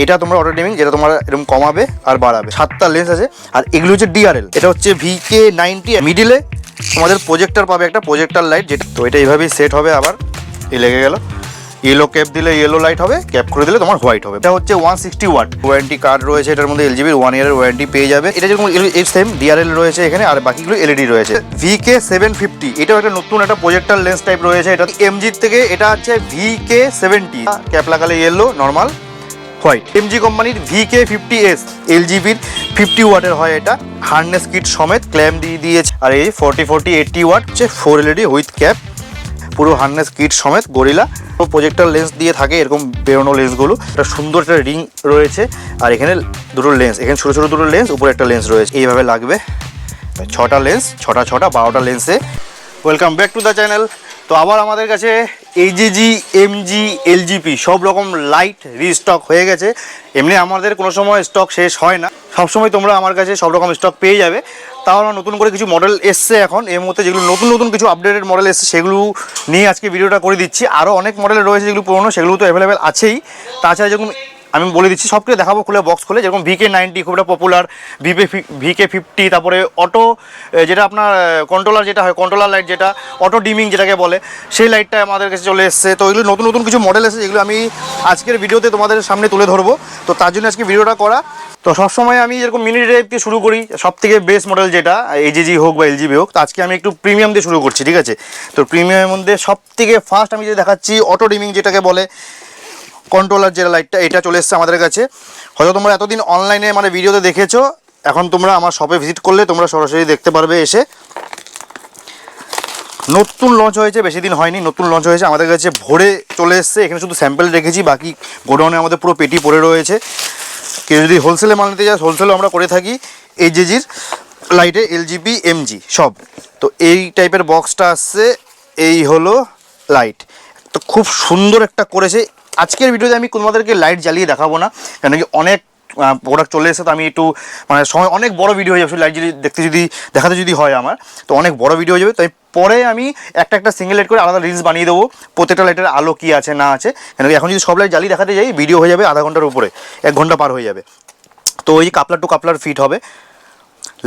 এটা তোমার auto dimming, যেটা তোমার এরকম কমাবে আর বাড়াবে। 7টা লেন্স আছে। আর এগুলো হচ্ছে ডিআরএল, এটা হচ্ছে VK90। মিডিলে তোমাদের প্রজেক্টর পাবে, একটা প্রজেক্টর লাইট, যেটা তো এটা এইভাবেই সেট হবে। আবার লেগে গেল, ইয়েলো ক্যাপ দিলে ইয়েলো লাইট হবে, ক্যাপ করে দিলে তোমার হোয়াইট হবে। এটা হচ্ছে 160 ওয়াট ওয়ারেন্টি কার্ড রয়েছে এটার মধ্যে। LG-র 1 ইয়ারের ওয়ারেন্টি পেয়ে যাবে। এটা যেরকম এর সেম ডিআরএল রয়েছে এখানে, আর বাকিগুলো এলইডি রয়েছে। VK750 এটাও একটা নতুন একটা প্রজেক্টর লেন্স টাইপ রয়েছে। এটা MG-র থেকে, এটা হচ্ছে VK70। ক্যাপ লাগালে ইয়েলো, নর্মাল হোয়াইট। MG কোম্পানির VK50S LG-র 50 ওয়াটের হয় এটা, হার্নেস কিট সমেত ক্ল্যাম্প দিয়ে দিয়েছে। আর এই 40-80 ওয়াট হচ্ছে 4 LED উইথ ক্যাপ, পুরো হার্নেস কিট সমেত গরিলা প্রজেক্টর লেন্স দিয়ে থাকে এরকম বেরোনো লেন্সগুলো। একটা সুন্দর একটা রিং রয়েছে, আর এখানে দুটো লেন্স, এখানে ছোটো ছোটো দুটো লেন্স, উপরে একটা লেন্স রয়েছে। এইভাবে লাগবে 6টা লেন্স, 12টা লেন্সে। Welcome back to the channel. তো আবার আমাদের কাছে AJG, MG, LGP সব রকম লাইট রিস্টক হয়ে গেছে। এমনি আমাদের কোনো সময় স্টক শেষ হয় না, সবসময় তোমরা আমার কাছে সব রকম স্টক পেয়ে যাবে। তাও আমরা নতুন করে কিছু মডেল এসছে এখন এর মধ্যে, যেগুলো নতুন নতুন কিছু আপডেটেড মডেল এসছে সেগুলো নিয়ে আজকে ভিডিওটা করে দিচ্ছি। আরও অনেক মডেল রয়েছে যেগুলো পুরোনো, সেগুলো তো অ্যাভেলেবেল আছেই। তাছাড়া যেরকম আমি বলে দিচ্ছি, সবকে দেখাবো খুলে, বক্স খুলে। যেরকম VK90 খুব একটা পপুলার, VK50, তারপরে অটো যেটা আপনার কন্ট্রোলার, যেটা হয় কন্ট্রোলার লাইট, যেটা অটো ডিমিং যেটাকে বলে, সেই লাইটটা আমাদের কাছে চলে এসছে। তো এগুলো নতুন নতুন কিছু মডেল এসেছে, যেগুলো আমি আজকের ভিডিওতে তোমাদের সামনে তুলে ধরবো। তো তার জন্য আজকে ভিডিওটা করা। তো সবসময় আমি যেরকম মিনি ড্রাইভ দিয়ে শুরু করি, সব থেকে বেস্ট মডেল যেটা AJG হোক বা LGB হোক, তো আজকে আমি একটু প্রিমিয়াম দিয়ে শুরু করছি, ঠিক আছে? তো প্রিমিয়ামের মধ্যে সব থেকে ফার্স্ট আমি যে দেখাচ্ছি অটো ডিমিং যেটাকে বলে, কন্ট্রোলার যেটা লাইটটা, এটা চলে এসছে আমাদের কাছে। হয়তো তোমরা এতদিন অনলাইনে মানে ভিডিওতে দেখেছো, এখন তোমরা আমার শপে ভিজিট করলে তোমরা সরাসরি দেখতে পারবে এসে। নতুন লঞ্চ হয়েছে, বেশি দিন হয়নি, নতুন লঞ্চ হয়েছে আমাদের কাছে, ভরে চলে এসছে। এখানে শুধু স্যাম্পল রেখেছি, বাকি গোডাউনে আমাদের পুরো পেটি পড়ে রয়েছে। কেউ যদি হোলসেলে মাল নিতে যায়, হোলসেলও আমরা করে থাকি। AJG-র লাইটে LGP, MG সব। তো এই টাইপের বক্সটা আসছে, এই হলো লাইট। তো খুব সুন্দর একটা করেছে। আজকের ভিডিওতে আমি তোমাদেরকে লাইট জ্বালিয়ে দেখাবো না, কেন কি অনেক প্রোডাক্ট চলে এসে। তো আমি একটু মানে সময় অনেক বড় ভিডিও হয়ে যাবে লাইট যদি দেখাতে যদি হয় আমার, তো অনেক বড় ভিডিও হয়ে যাবে। তাই পরে আমি একটা সিঙ্গেল লাইট করে আলাদা রিলস বানিয়ে দেবো, প্রত্যেকটা লাইটের আলো কী আছে না আছে। কেন কি এখন যদি সব লাইট জ্বালিয়ে দেখাতে যাই, ভিডিও হয়ে যাবে আধা ঘন্টার উপরে, 1 ঘন্টা পার হয়ে যাবে। তো ওই কাপলার টু কাপলার ফিট হবে।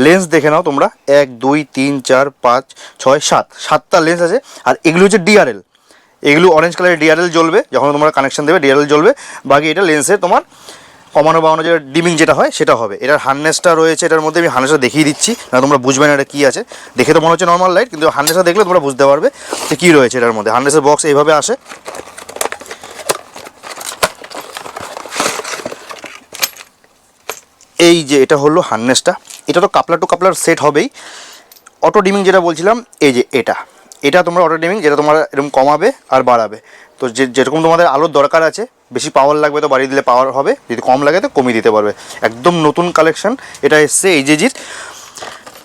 লেন্স দেখে নাও তোমরা, 1 2 3 4 5 6 7টা লেন্স আছে। আর এগুলো হচ্ছে ডিআরএল, এগুলো অরেঞ্জ কালারের ডিআরএল জ্বলবে যখন তোমরা কানেকশন দেবে, ডিআরএল জ্বলবে। বাকি এটা লেন্সের তোমার কমানো বাড়ানো যেটা ডিমিং যেটা হয় সেটা হবে। এটার হার্নেসটা রয়েছে, এটার মধ্যে আমি হার্নেসটা দেখিয়ে দিচ্ছি, না তোমরা বুঝবে না এটা কী আছে। দেখে তো মনে হচ্ছে নর্মাল লাইট, কিন্তু হার্নেসটা দেখলে তোমরা বুঝতে পারবে যে কী রয়েছে এটার মধ্যে। হার্নেসের বক্স এইভাবে আসে। এই যে এটা হলো হার্নেসটা, এটা তো কাপলার টু কাপলার সেট হবেই। অটো ডিমিং যেটা বলছিলাম, এই যে এটা তোমরা অটো ডিমিং, যেটা তোমার এরকম কমাবে আর বাড়াবে। তো যেরকম তোমাদের আলোর দরকার আছে, বেশি পাওয়ার লাগবে তো বাড়িয়ে দিলে পাওয়ার হবে, যদি কম লাগে তো কমিয়ে দিতে পারবে। একদম নতুন কালেকশন এটা এসছে AJG-র।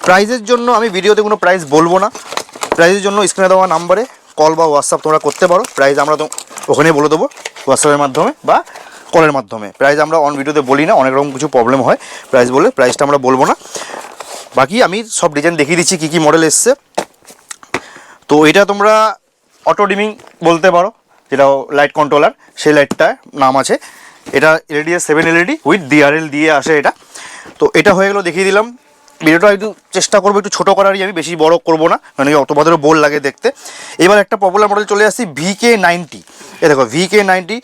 প্রাইজের জন্য আমি ভিডিওতে কোনো প্রাইস বলবো না। প্রাইজের জন্য স্ক্রিনে দেওয়া নাম্বারে কল বা হোয়াটসঅ্যাপ তোমরা করতে পারো। প্রাইস আমরা তো ওখানেই বলে দেবো, হোয়াটসঅ্যাপের মাধ্যমে বা কলের মাধ্যমে। প্রাইস আমরা অন ভিডিওতে বলি না, অনেক রকম কিছু প্রবলেম হয় প্রাইস বলে, প্রাইসটা আমরা বলবো না। বাকি আমি সব ডিজাইন দেখিয়ে দিচ্ছি কী কী মডেল এসছে। তো এটা তোমরা অটো ডিমিং বলতে পারো, যেটা লাইট কন্ট্রোলার, সেই লাইটটার নাম আছে। এটা LEDS 7 LED উইথ DRL দিয়ে আসে এটা। তো এটা হয়ে গেলো, দেখিয়ে দিলাম। ভিডিওটা একটু চেষ্টা করবো একটু ছোটো করারই, আমি বেশি বড় করবো না, মানে অত বাদেরও বোর লাগে দেখতে। এবার একটা পপুলার মডেল চলে আসছি, VK90। এ দেখো VK90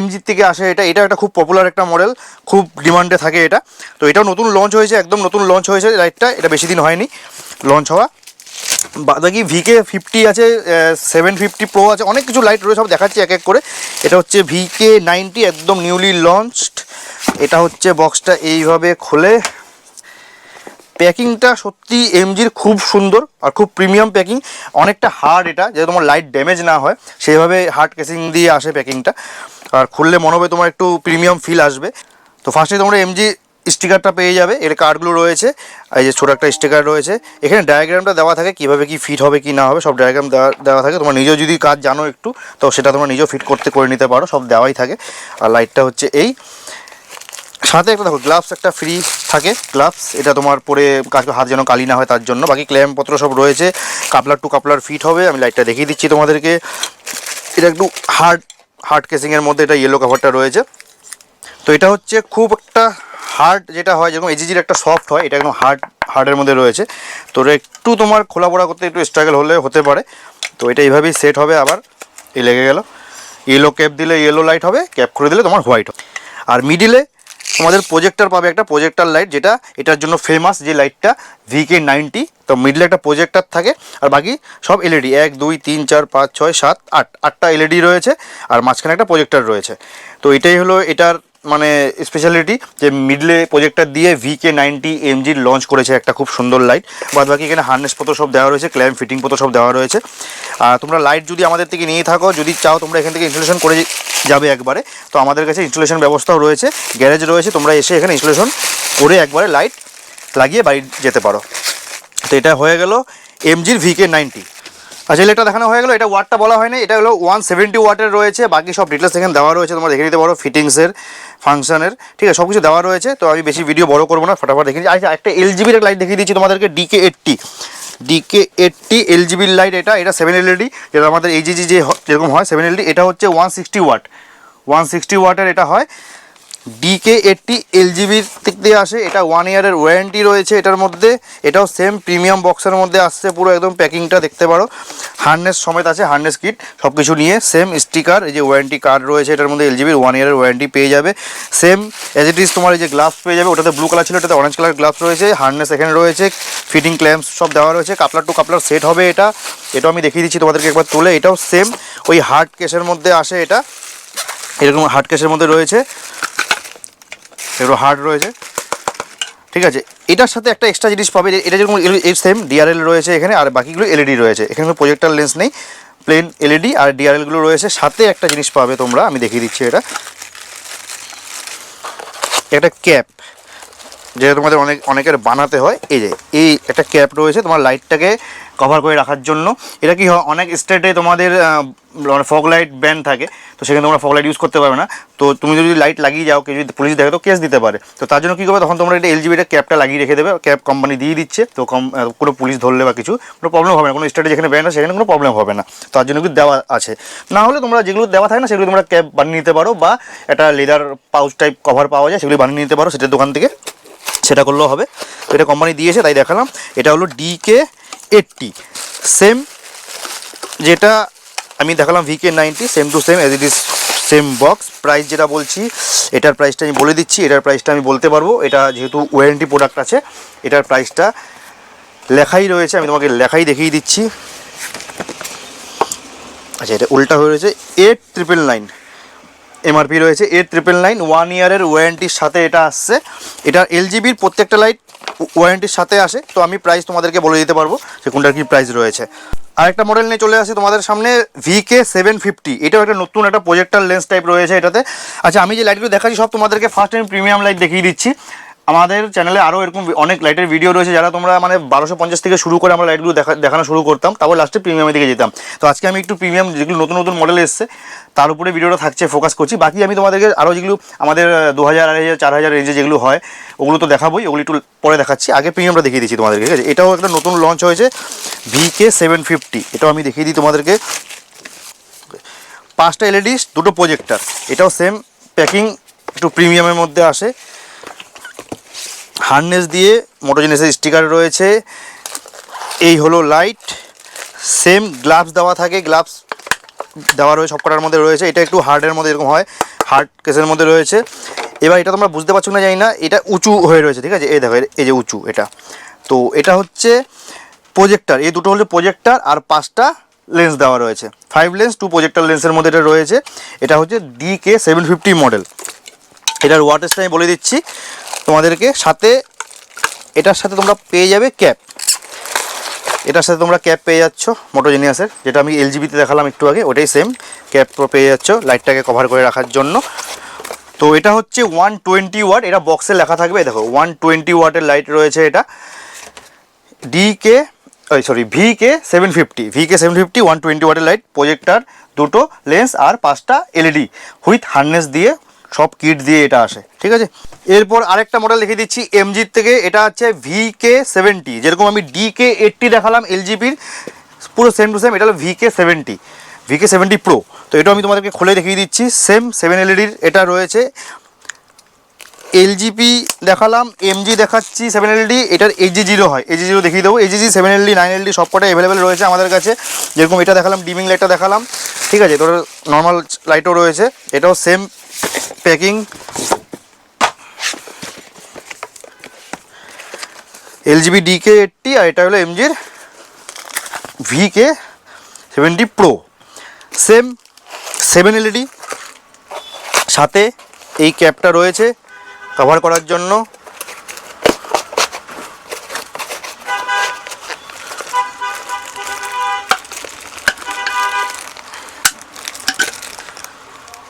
MG-র থেকে আসে এটা। এটা একটা খুব পপুলার একটা মডেল, খুব ডিমান্ডে থাকে এটা। তো এটাও নতুন লঞ্চ হয়েছে, একদম নতুন লঞ্চ হয়েছে লাইটটা, এটা বেশি দিন হয়নি লঞ্চ হওয়া। বাকি VK50 আছে, 750 Pro আছে, অনেক কিছু লাইট রয়েছে, সব দেখাচ্ছি এক এক করে। এটা হচ্ছে VK90, একদম নিউলি লঞ্চড। এটা হচ্ছে বক্সটা এইভাবে খোলে। প্যাকিংটা সত্যি MG-র খুব সুন্দর আর খুব প্রিমিয়াম প্যাকিং, অনেকটা হার্ড এটা, যাতে তোমার লাইট ড্যামেজ না হয় সেইভাবে হার্ড কেসিং দিয়ে আসে প্যাকিংটা। আর খুললে মনে হবে তোমার একটু প্রিমিয়াম ফিল আসবে। তো ফার্স্টে তোমরা MG স্টিকারটা পেয়ে যাবে, এর কার্ডগুলো রয়েছে। এই যে ছোটো একটা স্টিকার রয়েছে, এখানে ডায়াগ্রামটা দেওয়া থাকে কীভাবে কী ফিট হবে কি না হবে, সব ডায়াগ্রাম দেওয়া থাকে। তোমরা নিজেও যদি কাজ জানো একটু, তো সেটা তোমরা নিজেও ফিট করে নিতে পারো, সব দেওয়াই থাকে। আর লাইটটা হচ্ছে এই, সাথে একটা দেখো গ্লাভস একটা ফ্রি থাকে, গ্লাভস। এটা তোমার পরে কাজ হাত যেন কালি না হয় তার জন্য। বাকি ক্ল্যাম্পপত্র সব রয়েছে, কাপলার টু কাপলার ফিট হবে। আমি লাইটটা দেখিয়ে দিচ্ছি তোমাদেরকে। এটা একটু হার্ড কেসিংয়ের মধ্যে এটা ইয়েলো কাভারটা রয়েছে। তো তো এটা হচ্ছে খুব একটা হার্ড যেটা হয়, যেরকম এজিজির একটা সফট হয়, এটা একদম হার্ডের মধ্যে রয়েছে। তো একটু তোমার খোলাপোড়া করতে একটু স্ট্রাগল হতে পারে। তো এটা এইভাবেই সেট হবে। আবার এই লেগে গেল, ইয়েলো ক্যাপ দিলে ইয়েলো লাইট হবে, ক্যাপ করে দিলে তোমার হোয়াইট হবে। আর মিডিলে তোমাদের প্রজেক্টর পাবে, একটা প্রজেক্টর লাইট, যেটা এটার জন্য ফেমাস যে লাইটটা VK90। তো মিডলে একটা প্রজেক্টর থাকে, আর বাকি সব এলইডি, 1 2 3 4 5 6 7 8 8টা এলইডি রয়েছে, আর মাঝখানে একটা প্রজেক্টর রয়েছে। তো এটাই হলো এটার মানে স্পেশালিটি, যে মিডলে প্রজেক্টর দিয়ে VK90 MG লঞ্চ করেছে একটা খুব সুন্দর লাইট। বাদ বাকি এখানে হার্নেস পত্র সব দেওয়া রয়েছে, ক্ল্যাম্প ফিটিং পত্র সব দেওয়া রয়েছে। আর তোমরা লাইট যদি আমাদের থেকে নিয়ে থাকো, যদি চাও তোমরা এখান থেকে ইনস্টলেশন করে যাবে একবারে, তো আমাদের কাছে ইনস্টলেশন ব্যবস্থাও রয়েছে, গ্যারেজ রয়েছে, তোমরা এসে এখানে ইনস্টলেশন করে একবারে লাইট লাগিয়ে বাড়ি যেতে পারো। তো এটা হয়ে গেল MGর VK90। আচ্ছা, এটা দেখানো হয়ে গেল। এটা ওয়াটটা বলা হয় না, এটা হলো 170 ওয়াটের রয়েছে। বাকি সব ডিটেলস এখানে দেওয়া রয়েছে, তোমরা দেখে নিতে পারো, ফিটিংসের, ফাংশনের, ঠিক আছে, সব কিছু দেওয়া রয়েছে। তো আমি বেশি ভিডিও বড় করবো না, ফটাফট দেখে নিচ্ছি। আচ্ছা, একটা LGBর লাইট দেখিয়ে দিচ্ছি তোমাদেরকে, DK80 LGBর লাইট। এটা 7 LED, যেটা আমাদের AGG যেরকম হয় 7 LED, এটা হচ্ছে 160 ওয়াট, 160 ওয়াটের এটা হয়। DK80 LGBর দিক দিয়ে আসে। এটা 1 ইয়ারের ওয়ারেন্টি রয়েছে এটার মধ্যে। এটাও সেম প্রিমিয়াম বক্সের মধ্যে আসছে, পুরো একদম প্যাকিংটা দেখতে পারো, হার্নেস সমেত আছে, হার্নেস কিট সব কিছু নিয়ে, সেম স্টিকার, এই যে ওয়ারেন্টি কার্ড রয়েছে এটার মধ্যে, LGBর 1 ইয়ারের ওয়ারেন্টি পেয়ে যাবে। সেম অ্যাজ ইট ইজ তোমার এই যে গ্লাভস পেয়ে যাবে, ওটাতে ব্লু কালার ছিল, এটাতে অরেঞ্জ কালার গ্লাভস রয়েছে, হার্নেস এখানে রয়েছে, ফিটিং ক্ল্যাম্পস সব দেওয়া রয়েছে, কাপলার টু কাপলার সেট হবে এটা। এটাও আমি দেখিয়ে দিচ্ছি তোমাদেরকে একবার তুলে। এটাও সেম ওই হার্ড কেসের মধ্যে আসে, এটা এরকম হার্ড কেসের মধ্যে রয়েছে, এগুলো হার্ড রয়েছে, ঠিক আছে। এটার সাথে একটা এক্সট্রা জিনিস পাবে, এটা যেরকম সেম DRL রয়েছে এখানে, আর বাকিগুলো LED রয়েছে। এখানে কোনো প্রজেক্টর লেন্স নেই, প্লেন LED আর DRLগুলো রয়েছে। সাথে একটা জিনিস পাবে তোমরা, আমি দেখিয়ে দিচ্ছি, এটা একটা ক্যাপ, যেটা তোমাদের অনেকের বানাতে হয়। এই একটা ক্যাপ রয়েছে তোমার লাইটটাকে কভার করে রাখার জন্য। এটা কি হয়, অনেক স্টেটে তোমাদের ফগ লাইট ব্যান থাকে, তো সেখানে তোমরা ফগ লাইট ইউজ করতে পারবে না। তো তুমি যদি লাইট লাগিয়ে যাও, কেউ যদি পুলিশ দেখে, তো কেস দিতে পারে। তো তার জন্য কী করবে, তখন তোমরা এটা LGBটা ক্যাপটা লাগিয়ে রেখে দেবে, ক্যাপ কোম্পানি দিয়ে দিচ্ছে। তো কোনো পুলিশ ধরলে বা কিছু কোনো প্রবলেম হবে না, কোনো স্টেটে যেখানে ব্যান হয় সেখানে কোনো প্রবলেম হবে না। তার জন্য কিন্তু দেওয়া আছে। না হলে তোমরা যেগুলো দেওয়া থাকে না, সেগুলো তোমরা ক্যাপ বানিয়ে নিতে পারো, বা একটা লেদার পাউচ টাইপ কভার পাওয়া যায়, সেগুলো বানিয়ে নিতে পারো সেটার দোকান থেকে, সেটা করলেও হবে। তো এটা কোম্পানি দিয়েছে, তাই দেখালাম। এটা হলো DK80, সেম যেটা আমি দেখালাম VK90, same to same as it is, same box. Price যেটা বলছি, এটার প্রাইসটা আমি বলে দিচ্ছি, এটার প্রাইসটা আমি বলতে পারবো। এটা যেহেতু ওয়ারেন্টি প্রোডাক্ট আছে, এটার প্রাইসটা লেখাই রয়েছে, আমি তোমাকে লেখাই দেখিয়ে দিচ্ছি। আচ্ছা, এটা উল্টা হয়ে রয়েছে, 8999 MRP রয়েছে, 8999, 1 ইয়ারের ওয়ারেন্টির সাথে এটা আসছে। এটা LGBর প্রত্যেকটা লাইট ওয়ারেন্টির সাথে আসে। তো আমি প্রাইস তোমাদেরকে বলে দিতে পারবো যে কোনটার কী প্রাইস রয়েছে। আরেকটা মডেল নিয়ে চলে আসি তোমাদের সামনে, VK750। এটাও একটা নতুন একটা প্রজেক্টর লেন্স টাইপ রয়েছে এটাতে। আচ্ছা, আমি যে লাইটগুলো দেখাচ্ছি সব তোমাদেরকে ফার্স্ট টাইম প্রিমিয়াম লাইট দেখিয়ে দিচ্ছি। আমাদের চ্যানেলে আরও এরকম অনেক লাইটের ভিডিও রয়েছে, যারা তোমরা মানে 1250 থেকে শুরু করে আমরা লাইটগুলো দেখানো শুরু করতাম, তারপর লাস্টে প্রিমিয়ামের দিকে যেতাম। তো আজকে আমি একটু প্রিমিয়াম যেগুলো নতুন নতুন মডেল এসছে তার উপরে ভিডিওটা থাকছে, ফোকাস করছি। বাকি আমি তোমাদেরকে আরও যেগুলো আমাদের 2000, 2500, 4000 রেঞ্জে যেগুলো হয় ওগুলো তো দেখাবোই, ওগুলো একটু পরে দেখাচ্ছি। আগে প্রিমিয়ামটা দেখিয়ে দিচ্ছি তোমাদেরকে, ঠিক আছে। এটাও একটা নতুন লঞ্চ হয়েছে, VK750। এটাও আমি দেখিয়ে দিই তোমাদেরকে। 5টা LED, 2টো প্রজেক্টর। এটাও সেম প্যাকিং, একটু প্রিমিয়ামের মধ্যে আসে। হার্নেস দিয়ে মোটোজেনেসের স্টিকার রয়েছে। এই হলো লাইট, সেম গ্লাভস দেওয়া থাকে, গ্লাভস দেওয়া রয়েছে সবকটার মধ্যে রয়েছে। এটা একটু হার্ডের মধ্যে এরকম হয়, হার্ড কেসের মধ্যে রয়েছে। এবার এটা তোমরা বুঝতে পারছো না জানি না, এটা উঁচু হয়ে রয়েছে, ঠিক আছে। এই দেখো, এই যে উঁচু এটা। তো এটা হচ্ছে প্রজেক্টর, এই দুটো হলো প্রজেক্টর, আর 5টা লেন্স দেওয়া রয়েছে, 5 লেন্স 2 প্রজেক্টর লেন্সের মধ্যে এটা রয়েছে। এটা হচ্ছে DK750 মডেল। এটার ওয়াটেজটা আমি বলে দিচ্ছি তোমাদেরকে। সাথে এটার সাথে তোমরা পেয়ে যাবে ক্যাপ, এটার সাথে তোমরা ক্যাপ পেয়ে যাচ্ছ মোটোজেনিয়াসের, যেটা আমি LGBতে দেখালাম একটু আগে, ওটাই সেম ক্যাপ পেয়ে যাচ্ছ লাইটটাকে কভার করে রাখার জন্য। তো এটা হচ্ছে 120 ওয়াট, এটা বক্সে লেখা থাকবে, দেখো 120 ওয়াটের লাইট রয়েছে। এটা VK750, 120 ওয়াটের লাইট, প্রজেক্টর, 2টো লেন্স আর 5টা LED উইথ হার্নেস দিয়ে, সব কিট দিয়ে এটা আসে, ঠিক আছে। এরপর আরেকটা মডেল দেখিয়ে দিচ্ছি MGর থেকে। এটা হচ্ছে VK70, যেরকম আমি DK80 দেখালাম LGBর, পুরো সেম টু সেম এটা হলো VK70 Pro। তো এটা আমি তোমাদেরকে খুলে দেখিয়ে দিচ্ছি, সেম 7 LEDর এটা রয়েছে। এলজিপি দেখালাম, এমজি দেখাচ্ছি 7LD, এটার AG0 হয়, AG0 দেখিয়ে দেবো। AG 7LD 9LD সব কটা অ্যাভেলেবেল রয়েছে আমাদের কাছে। যেরকম এটা দেখালাম ডিমিং লাইটটা দেখালাম, ঠিক আছে, তোর নর্মাল লাইটও রয়েছে, এটাও সেম প্যাকিং। এলজিবি DK80 আর এটা হলো এমজির VK70 Pro, সেম 7LED, সাথে এই ক্যাপটা রয়েছে কভার করার জন্য।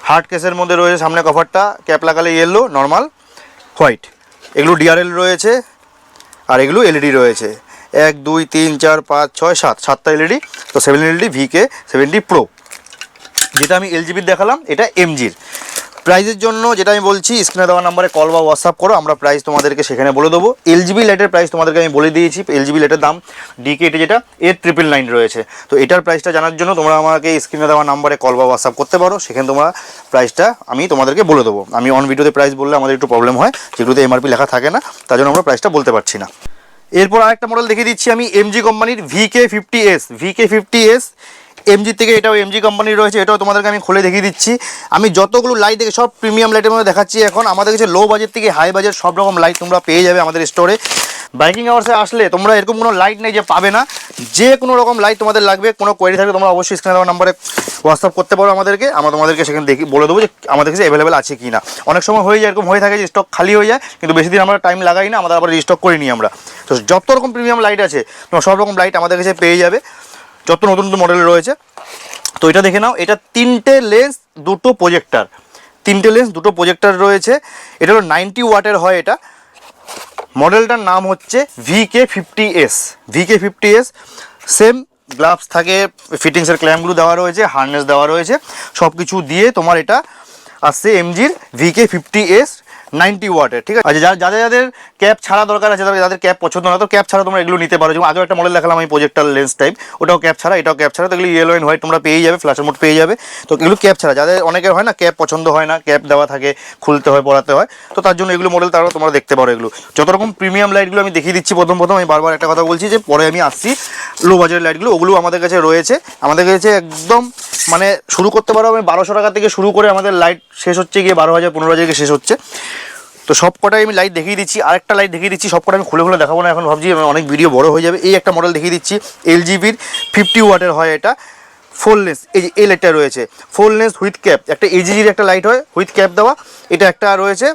হার্ড কেসের মধ্যে রয়েছে সামনে কভারটা, ক্যাপ লাগালে ইয়েলো, নর্মাল হোয়াইট। এগুলো ডিআরএল রয়েছে আর এগুলো এলইডি রয়েছে, 1 2 3 4 5 6 7, 7টা এলইডি। তো 7LED VK70 Pro, যেটা আমি এলজিবির দেখালাম, এটা এমজির। প্রাইসের জন্য যেটা আমি বলছি, স্ক্রিনে দেওয়া নাম্বারে কল বা হোয়াটসঅ্যাপ করো, আমরা প্রাইস তোমাদেরকে সেখানে বলে দেবো। এলজিবি লাইটের প্রাইস তোমাদেরকে আমি বলে দিয়েছি। এলজিবি লাইটের দাম DK80 যেটা 8999 রয়েছে। তো এটার প্রাইসটা জানার জন্য তোমরা আমাকে স্ক্রিনে দেওয়া নাম্বারে কল বা হোয়াটসঅ্যাপ করতে পারো, সেখানে তোমরা প্রাইসটা আমি তোমাদেরকে বলে দেবো। আমি অন ভিডিওতে প্রাইস বললে আমাদের একটু প্রবলেম হয়, যেগুলোতে MRP লেখা থাকে না, তার জন্য আমরা প্রাইসটা বলতে পারছি না। এরপর আরেকটা মডেল দেখিয়ে দিচ্ছি আমি, এমজি কোম্পানির VK50S। VK50S এমজি থেকে, এটাও এমজি কোম্পানির রয়েছে, এটাও তোমাদেরকে আমি খুলে দেখিয়ে দিচ্ছি। আমি যতগুলো লাইট দেখে সব প্রিমিয়াম লাইটের মধ্যে দেখাচ্ছি। এখন আমাদের কাছে লো বাজেট থেকে হাই বাজেট সব রকম লাইট তোমরা পেয়ে যাবে আমাদের স্টোরে। বাইকিং আওয়ার্সে আসলে তোমরা এরকম কোনো লাইট নেই যে পাবে না, যে কোনো রকম লাইট তোমাদের লাগবে। কোনো কোয়েরি থাকলে তোমরা অবশ্যই স্ক্রিনে দেওয়া নাম্বারে হোয়াটসঅ্যাপ করতে পারো আমাদেরকে, আমরা তোমাদেরকে সেখানে দেখি বলে দেবো যে আমাদের কাছে অ্যাভেলেবেল আছে কি না। অনেক সময় হয়ে যায়, এরকম হয়ে থাকে যে স্টক খালি হয়ে যায়, কিন্তু বেশি দিন আমরা টাইম লাগাই না, আমাদের আবার রিস্টক করে নিই আমরা। তো যত রকম প্রিমিয়াম লাইট আছে তোমরা সব রকম লাইট আমাদের কাছে পেয়ে যাবে, যত নতুন নতুন মডেল রয়েছে। তো এটা দেখে নাও, এটা 3টে লেন্স 2টো প্রজেক্টার, 3টে লেন্স 2টো প্রজেক্টার রয়েছে। এটা হলো 90 ওয়াটের হয়। এটা মডেলটার নাম হচ্ছে VK50S। VK50S সেম গ্লাভস থাকে, ফিটিংসের ক্ল্যাম্পগুলো দেওয়া রয়েছে, হার্নেস দেওয়া রয়েছে, সব কিছু দিয়ে তোমার এটা আসছে এমজির VK50S 90 ওয়াটের, ঠিক আছে। আচ্ছা, যাদের যাদের ক্যাপ ছাড়া দরকার আছে, যাদের ক্যাপ পছন্দ না, তো ক্যাপ ছাড়া তোমরা এগুলো নিতে পারো। যেমন আগেও একটা মডেল দেখালাম আমি প্রজেক্টার লেন্স টাইপ, ওটাও ক্যাপ ছাড়া, এটাও ক্যাপ ছাড়া। তো এগুলো ইয়েলো অ্যান্ড হোয়াইট তোমরা পেয়ে যাবে, ফ্ল্যাশের মোড পেয়ে যাবে। তো এগুলো ক্যাপ ছাড়া, যাদের অনেকের হয় না ক্যাপ পছন্দ হয় না, ক্যাপ দেওয়া থাকে, খুলতে হয়, পড়াতে হয়, তো তার জন্য এগুলো মডেল তারও তোমরা দেখতে পারো। এগুলো যত রকম প্রিমিয়াম লাইটগুলো আমি দেখিয়ে দিচ্ছি প্রথম আমি বারবার একটা কথা বলছি যে পরে আমি আসছি লো বাজেটের লাইটগুলো, ওগুলো আমাদের কাছে রয়েছে। আমাদের কাছে একদম মানে শুরু করতে পারো, আমি 1200 টাকা থেকে শুরু করে আমাদের লাইট শেষ হচ্ছে গিয়ে 12,000 15,000 শেষ হচ্ছে। তো সব কটাই আমি লাইট দেখিয়ে দিচ্ছি। আরেকটা লাইট দেখিয়ে দিচ্ছি, সব কটা আমি খুলে খুলে দেখাবো না, এখন ভাবছি অনেক ভিডিও বড় হয়ে যাবে। এই একটা মডেল দেখিয়ে দিচ্ছি, এলজিবির 50 ওয়াটের হয়, এটা 4 লেন্স। এই যে এই লাইটটা রয়েছে 4 লেন্স উইথ ক্যাপ, একটা এজিজির একটা লাইট হয় উইথ ক্যাপ দেওয়া, এটা একটা রয়েছে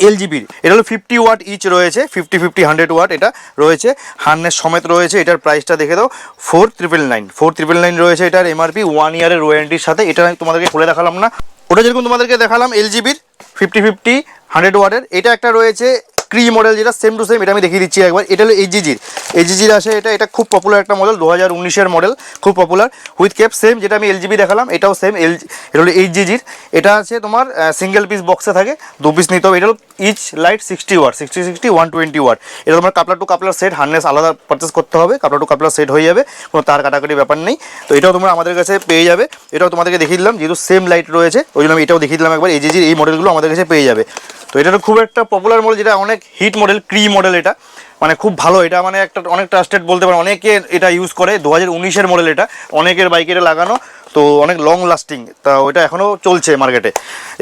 এলজিবির। এটা হলো 50 ওয়াট ইচ রয়েছে, 50 50 100 ওয়াট এটা রয়েছে, হার্নেস সমেত রয়েছে। এটার প্রাইসটা দেখে দাও 4999 রয়েছে। এটার MRP 1 ইয়ারের ওয়ারেন্টির সাথে। এটা আমি তোমাদেরকে খুলে দেখালাম না, ওটা যেরকম তোমাদেরকে দেখালাম এলজিবির 50 50 100 ওয়াটের। এটা একটা রয়েছে ক্রি মডেল, যেটা সেম টু সেম, এটা আমি দেখিয়ে দিচ্ছি একবার। এটা হলো এইচজিজির আসে, এটা খুব পপুলার একটা মডেল, 2019-এর মডেল, খুব পপুলার উইথ ক্যাপ। সেম যেটা আমি এলজিবি দেখালাম, এটাও সেম এটা হলো এইচজিজির। এটা আছে তোমার সিঙ্গেল পিস বক্সে থাকে, 2 পিস নিতে হবে। এটা হলো ইচ লাইট 60 ওয়াট, 60 60 120 ওয়াট। এটা তোমার coupler to coupler set, harness আলাদা পারচেস করতে হবে, কাপলার টু কাপলার সেট হয়ে যাবে, কোনো তার কাটাকাটি ব্যাপার নেই। তো এটাও তোমরা আমাদের কাছে পেয়ে যাবে। এটাও তোমাদেরকে দেখিয়ে দিলাম, যেহেতু সেম লাইট রয়েছে ওই জন্য আমি এটাও দেখিয়ে দিলাম একবার। এইচজিজির এই মডেলগুলো আমাদের কাছে পেয়ে যাবে। তো এটা খুব একটা পপুলার মডেল, যেটা অনেক হিট মডেল, ক্রি মডেল। এটা মানে খুব ভালো, এটা মানে একটা অনেক ট্রাস্টেড বলতে পারে, অনেকে এটা ইউজ করে। 2019-এর মডেল, এটা অনেকের বাইকে এটা লাগানো, তো অনেক লং লাস্টিং। তা ওইটা এখনও চলছে মার্কেটে,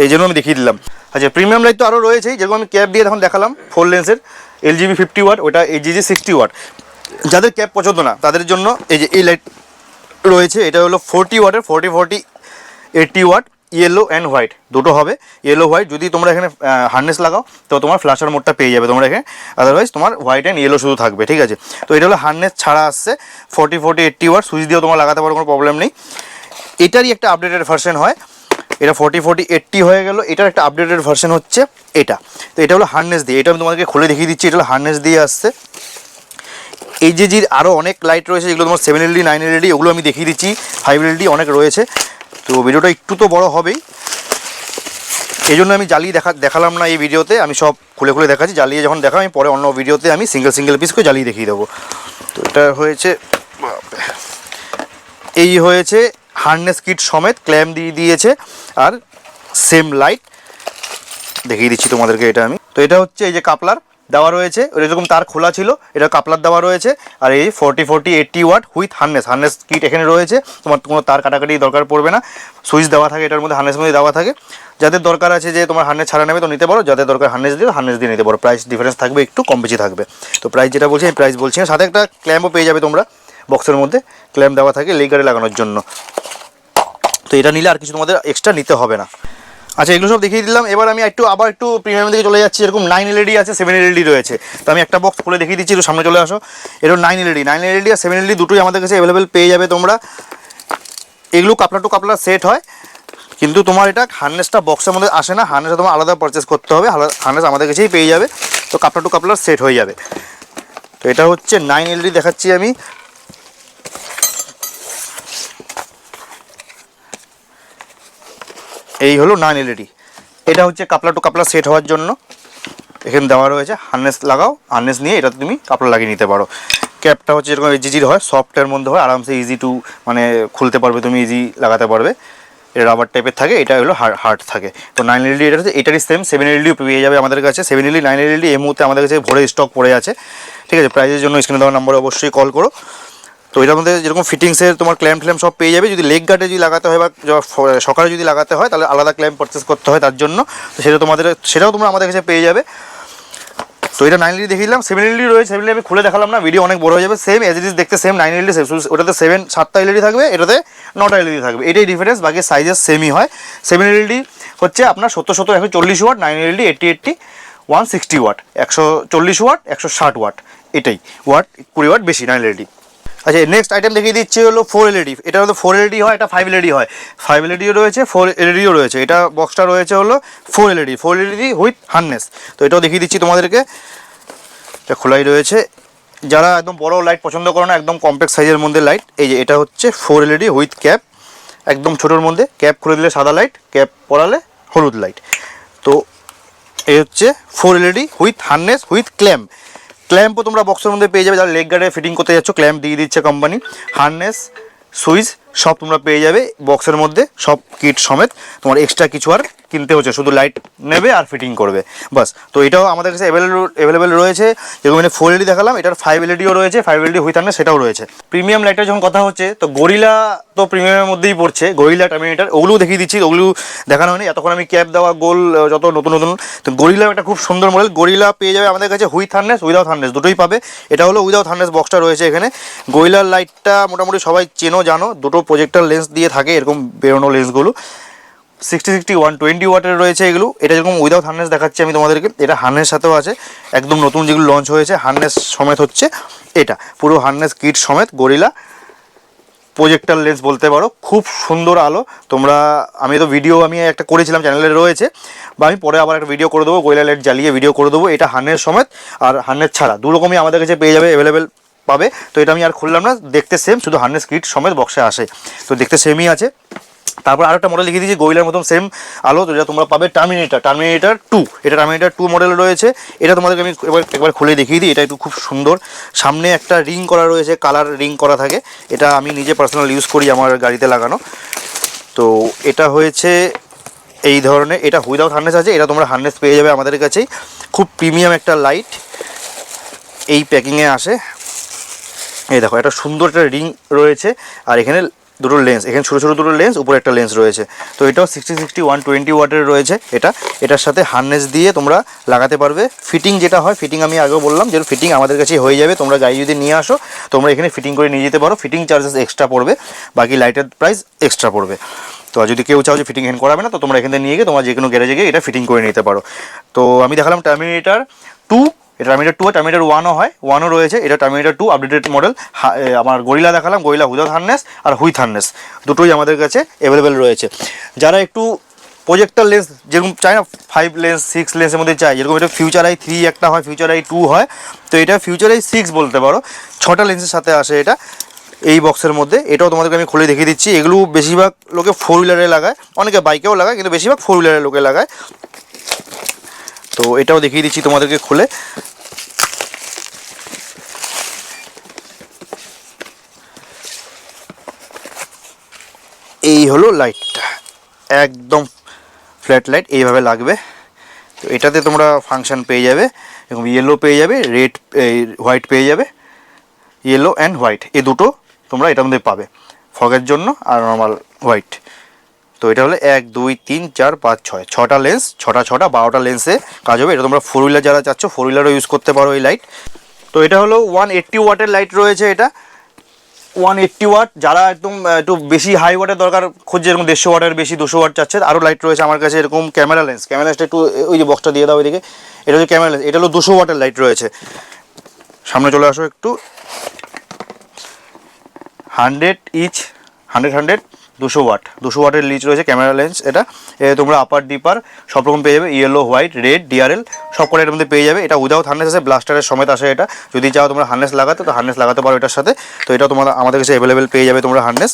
এই জন্য আমি দেখিয়ে দিলাম। আচ্ছা, প্রিমিয়াম লাইট তো আরও রয়েছেই, যেরকম আমি ক্যাপ দিয়ে তখন দেখালাম 4 লেন্সের এলজিবি 50 ওয়াট, ওটা এইচজিজি 60 ওয়াট। যাদের ক্যাপ পছন্দ না তাদের জন্য এই যে এই লাইট রয়েছে, এটা হলো 40 ওয়াটের, 40 40 80 ওয়াট, ইয়েলো অ্যান্ড হোয়াইট দুটো হবে, ইয়েলো হোয়াইট। যদি তোমরা এখানে হার্নেস লাগাও তো তোমার ফ্ল্যাশার মোডটা পেয়ে যাবে তোমরা এখানে, আদারওয়াইজ তোমার হোয়াইট অ্যান্ড ইয়েলো শুধু থাকবে, ঠিক আছে। তো এটা হলো হার্নেস ছাড়া আসছে, 40 40 80 ওয়াট, সুইচ দিয়েও তোমরা লাগাতে পারো, কোনো প্রবলেম নেই। এটারই একটা আপডেটেড ভার্সন হয়, এটা 40 40 80 হয়ে গেল। এটার একটা আপডেটেড ভার্সন হচ্ছে এটা। তো এটা হলো হার্নেস দিয়ে, এটা আমি তোমাদেরকে খুলে দেখিয়ে দিচ্ছি। এটা হলো হার্নেস দিয়ে আসছে। এইচজিজির আরও অনেক লাইট রয়েছে, যেগুলো তোমার 7LED 9LED, ওগুলো আমি দেখিয়ে দিচ্ছি, 5LED অনেক রয়েছে। তো ভিডিওটা একটু তো বড় হবেই, এই জন্য আমি জ্বালিয়ে দেখালাম না এই ভিডিওতে, আমি সব খুলে খুলে দেখাচ্ছি। জ্বালিয়ে যখন দেখাম আমি পরে অন্য ভিডিওতে আমি সিঙ্গেল পিস করে জ্বালিয়ে দেখিয়ে দেবো। তো এটা হয়েছে, এই হয়েছে হার্নেস কিট সমেত, ক্ল্যাম্প দিয়ে দিয়েছে, আর সেম লাইট দেখিয়ে দিচ্ছি তোমাদেরকে এটা আমি। তো এটা হচ্ছে এই যে কাপলার দেওয়া রয়েছে, এরকম তার খোলা ছিল, এটা কাপলার দেওয়া রয়েছে। আর এই 40 ওয়াট উইথ হার্নেস কিট এখানে রয়েছে, তোমার কোনো তার কাটাকাটি দরকার পড়বে না। সুইচ দেওয়া থাকে এটার মধ্যে, হার্নেস মধ্যে দেওয়া থাকে। যাদের দরকার আছে যে তোমার হার্নেস ছাড়া নেবে তো নিতে পারো, যাদের দরকার হার্নেস দিয়ে নিতে পারো। প্রাইস ডিফারেন্স থাকবে, একটু কম বেশি থাকবে। তো প্রাইস যেটা বলছি এই প্রাইস বলছি না। সাথে একটা ক্ল্যাম্পও পেয়ে যাবে তোমরা, বক্সের মধ্যে ক্ল্যাম্প দেওয়া থাকে লেগ গার্ডে লাগানোর জন্য। তো এটা নিলে আর কিছু তোমাদের এক্সট্রা নিতে হবে না। আচ্ছা, এগুলো সব দেখিয়ে দিলাম। এবার আমি আবার একটু প্রিমিয়াম দিকে চলে যাচ্ছি। এরকম 9 এলইডি আছে, 7 এলইডি রয়েছে। তো আমি একটা বক্স খুলে দেখিয়ে দিচ্ছি, একটু সামনে চলে আসো। এরকম 9 এলইডি আর 7 এলইডি দুটোই আমাদের কাছে অ্যাভেলেবেল পেয়ে যাবে তোমরা। এগুলো কাপলার টু কাপলার সেট হয়, কিন্তু তোমার এটা হার্নেসটা বক্সের মধ্যে আসে না, হার্নেসটা তোমার আলাদা পারচেস করতে হবে। হার্নেস আমাদের কাছেই পেয়ে যাবে, তো কাপলার টু কাপলার সেট হয়ে যাবে। তো এটা হচ্ছে 9 এলইডি দেখাচ্ছি আমি। এই হলো 9 এলইডি। এটা হচ্ছে কাপলার টু কাপলার সেট হওয়ার জন্য এখানে দেওয়া রয়েছে। হার্নেস লাগাও, হার্নেস নিয়ে এটা তুমি কাপড় লাগিয়ে নিতে পারো। ক্যাপটা হচ্ছে যেরকম এজিজির হয়, সফটের মধ্যে হয়, আরামসে ইজি টু মানে খুলতে পারবে তুমি, ইজি লাগাতে পারবে। এটা রাবার টাইপের থাকে, এটা হলো হার্ড থাকে। তো 9 এলইডি এটা হচ্ছে, এটারই সেম 7 এলইডিও পেয়ে যাবে আমাদের কাছে। 7 এলইডি 9 এলইডি এই মুহূর্তে আমাদের কাছে ভরে স্টক পড়ে আছে, ঠিক আছে। প্রাইসের জন্য স্ক্রিনে দেওয়া নাম্বারে অবশ্যই কল করো। তো এটার মধ্যে যেরকম ফিটিংসের তোমার ক্ল্যাম্প সব পেয়ে যাবে। যদি লেগ গার্ডে যদি লাগাতে হয় বা সকালে যদি লাগাতে হয় তাহলে আলাদা ক্ল্যাম্প পারচেস করতে হয় তার জন্য। তো সেটাও তোমরা আমাদের কাছে পেয়ে যাবে। তো এটা 9 এলইডি দেখিয়ে দিলাম। 7 এলইডি রয়েছে, 7 এলইডি আমি খুলে দেখালাম না, ভিডিও অনেক বড় হয়ে যাবে। সেম এজ ইট ইজ দেখতে সেম 9 এলইডি সেম, ওটাতে 7টা এলইডি থাকবে, এটাতে 9টা এলইডি থাকবে, এটাই ডিফারেন্স। বাকি সাইজের সেমই হয়। 7 এলইডি হচ্ছে আপনার 70 140 watt, 9 LED 80 160 watt, 140 watt 160 watt, এটাই ওয়াট 20 ওয়াট বেশি 9 এলইডি। আচ্ছা, নেক্সট আইটেম দেখিয়ে দিচ্ছি হলো 4 এলইডি। এটা হলো 4 এলইডি হয়, এটা 5 এলইডি হয়। 5 এলইডিও রয়েছে, 4 এলইডিও রয়েছে। এটা বক্সটা রয়েছে হলো 4 এলইডি উইথ হার্নেস। তো এটাও দেখিয়ে দিচ্ছি তোমাদেরকে, এটা খোলাই রয়েছে। যারা একদম বড় লাইট পছন্দ করো না, একদম কম্প্যাক্ট সাইজের মধ্যে লাইট, এই যে এটা হচ্ছে 4 এলইডি উইথ ক্যাপ, একদম ছোটোর মধ্যে। ক্যাপ খুলে দিলে সাদা লাইট, ক্যাপ পরালে হলুদ লাইট। তো এই হচ্ছে 4 এলইডি উইথ হার্নেস উইথ ক্ল্যাম্পও তোমরা বক্সের মধ্যে পেয়ে যাবে। যারা লেগ গার্ডে ফিটিং করতে যাচ্ছ ক্ল্যাম্প দিয়ে দিচ্ছে কোম্পানি। হার্নেস সুইচ সব তোমরা পেয়ে যাবে বক্সের মধ্যে, সব কিট সমেত। তোমার এক্সট্রা কিছু আর কিনতে হচ্ছে, শুধু লাইট নেবে আর ফিটিং করবে বাস। তো এটাও আমাদের কাছে অ্যাভেলেবেল রয়েছে। যেরকম মানে 4 এলইডি দেখালাম, এটার 5 এলইডিও রয়েছে, 5 এলইডি উইথ হার্নেস সেটাও রয়েছে। প্রিমিয়াম লাইটের যখন কথা হচ্ছে, তো গরিলা তো প্রিমিয়ামের মধ্যেই পড়ছে, গরিলা টার্মিনেটর, ওগুলোও দেখিয়ে দিচ্ছি। ওগুলো দেখানো হয়নি এতক্ষণ, আমি ক্যাপ দেওয়া গোল যত নতুন। তো গরিলা একটা খুব সুন্দর মডেল, গরিলা পেয়ে যাবে আমাদের কাছে উইথ হার্নেস উইদাউট হার্নেস দুটোই পাবে। এটা হলো উইদাউট হার্নেস বক্সটা রয়েছে এখানে। গরিলার লাইটটা মোটামুটি সবাই চেনো জানো, দুটো প্রজেক্টর লেন্স দিয়ে থাকে এরকম বেরোনো লেন্সগুলো। 60 120 ওয়াটের রয়েছে এগুলো। এটা যেরকম উইদাউট হার্নেস দেখাচ্ছি আমি তোমাদেরকে, এটা হার্নেস সাথেও আছে, একদম নতুন যেগুলো লঞ্চ হয়েছে হার্নেস সমেত হচ্ছে। এটা পুরো হার্নেস কিট সমেত গরিলা প্রজেক্টর লেন্স বলতে পারো। খুব সুন্দর আলো। তোমরা আমি তো ভিডিও আমি একটা করেছিলাম, চ্যানেলে রয়েছে, বা আমি পরে আবার একটা ভিডিও করে দেবো, গরিলা লাইট জ্বালিয়ে ভিডিও করে দেবো। এটা হার্নেস সমেত আর হার্নেস ছাড়া দু রকমই আমাদের কাছে পেয়ে যাবে, অ্যাভেলেবেল পাবে। তো এটা আমি আর খুললাম না, দেখতে সেম, শুধু হার্নেস কিট সমেত বক্সে আসে, তো দেখতে সেমই আছে। তারপর আরেকটা মডেল লিখে দিয়েছি গরিলার মতন সেম আলো, তো যেটা তোমরা পাবে টার্মিনেটর 2। এটা টার্মিনেটর 2 মডেল রয়েছে। এটা তোমাদেরকে আমি একবার খুলে দেখিয়ে দিই। এটা একটু খুব সুন্দর, সামনে একটা রিং করা রয়েছে, কালার রিং করা থাকে। এটা আমি নিজে পার্সোনাল ইউজ করি আমার গাড়িতে লাগানো। তো এটা হয়েছে এই ধরনের, এটা উইদাউট হার্নেস আছে, এটা তোমরা হার্নেস পেয়ে যাবে আমাদের কাছেই। খুব প্রিমিয়াম একটা লাইট এই প্যাকিংয়ে আসে। এই দেখো, একটা সুন্দর একটা রিং রয়েছে, আর এখানে দুটো লেন্স, এখানে ছোটো ছোটো দুটো লেন্স, উপরে একটা লেন্স রয়েছে। তো এটাও 60 120 ওয়াটের রয়েছে। এটার সাথে হার্নেস দিয়ে তোমরা লাগাতে পারবে। ফিটিং যেটা হয়, ফিটিং আমি আগেও বললাম যে ফিটিং আমাদের কাছেই হয়ে যাবে। তোমরা গাড়ি যদি নিয়ে আসো তোমরা এখানে ফিটিং করে নিয়ে যেতে পারো। ফিটিং চার্জেস এক্সট্রা পড়বে, বাকি লাইটের প্রাইস এক্সট্রা পড়বে। তো যদি কেউ চাও যে ফিটিং হ্যান্ড করাবে না, তো তোমরা এখানে নিয়ে গিয়ে তোমার যে কোনো গ্যারেজে গিয়ে এটা ফিটিং করে নিতে পারো। তো আমি দেখালাম টার্মিনেটর 2, এটা টার্মিনেটর 2 টার্মিনেটর 1ও হয়, 1ও রয়েছে। এটা টার্মিনেটর 2 আপডেটেড মডেল। আমার গরিলা দেখালাম, গরিলা উইদাউট হার্নেস আর উইথ হার্নেস দুটোই আমাদের কাছে অ্যাভেলেবেল রয়েছে। যারা একটু প্রজেক্টর লেন্স যেরকম চাই না, 5 লেন্স 6 লেন্সের মধ্যে চাই, যেরকম এটা ফিউচার আই 3 একটা হয়, ফিউচার আই 2 হয়, তো এটা ফিউচার আই 6 বলতে পারো। 6টা লেন্সের সাথে আসে এটা এই বক্সের মধ্যে। এটাও তোমাদেরকে আমি খুলে দেখিয়ে দিচ্ছি। এগুলো বেশিরভাগ লোকে 4 হুইলারে লাগায়, অনেকে বাইকেও লাগায়, কিন্তু বেশিরভাগ 4 হুইলারে লোকে লাগায়। তো এটাও দেখিয়ে দিচ্ছি তোমাদেরকে খুলে। এই হলো লাইটটা, একদম ফ্ল্যাট লাইট এইভাবে লাগবে। তো এটাতে তোমরা ফাংশন পেয়ে যাবে এবং ইয়েলো পেয়ে যাবে, রেড হোয়াইট পেয়ে যাবে, ইয়েলো অ্যান্ড হোয়াইট এই দুটো তোমরা এটার মধ্যে পাবে, ফগের জন্য আর নর্মাল হোয়াইট। তো এটা হলো 1 2 3 4 5 6 6টা লেন্স, 6টা 12টা লেন্সে কাজ হবে। এটা তোমরা 4 হুইলার যারা চাচ্ছ 4 হুইলারও ইউজ করতে পারো এই লাইট। তো এটা হলো 180 ওয়াটের লাইট রয়েছে, এটা 180 ওয়াট। যারা একটু বেশি হাই ওয়াটের দরকার খুঁজছে, এরকম 150 ওয়াটের বেশি 200 ওয়াট চাচ্ছে, আরও লাইট রয়েছে আমার কাছে এরকম ক্যামেরা লেন্সটা একটু ওই যে বক্সটা দিয়ে দাও ওইদিকে, এটা হচ্ছে ক্যামেরা লেন্স, এটা হলো 200 ওয়াটের লাইট রয়েছে। সামনে চলে আসো একটু, 100 ইচ 100 200 ওয়াট, 200 ওয়াটের লিচ রয়েছে ক্যামেরা লেন্স। এটা তোমরা আপার ডিপার সব রকম পেয়ে যাবে, ইয়েলো হোয়াইট রেড ডিআরএল সব করে এর মধ্যে পেয়ে যাবে। এটা উইদাউট হার্নেস আছে, ব্লাস্টারের সমেত আসে এটা। যদি চাও তোমরা হার্নেস লাগাতে তো হার্নেস লাগাতে পারো এটার সাথে। তো এটা তোমরা আমাদের কাছে অ্যাভেলেবেল পেয়ে যাবে তোমরা হার্নেস।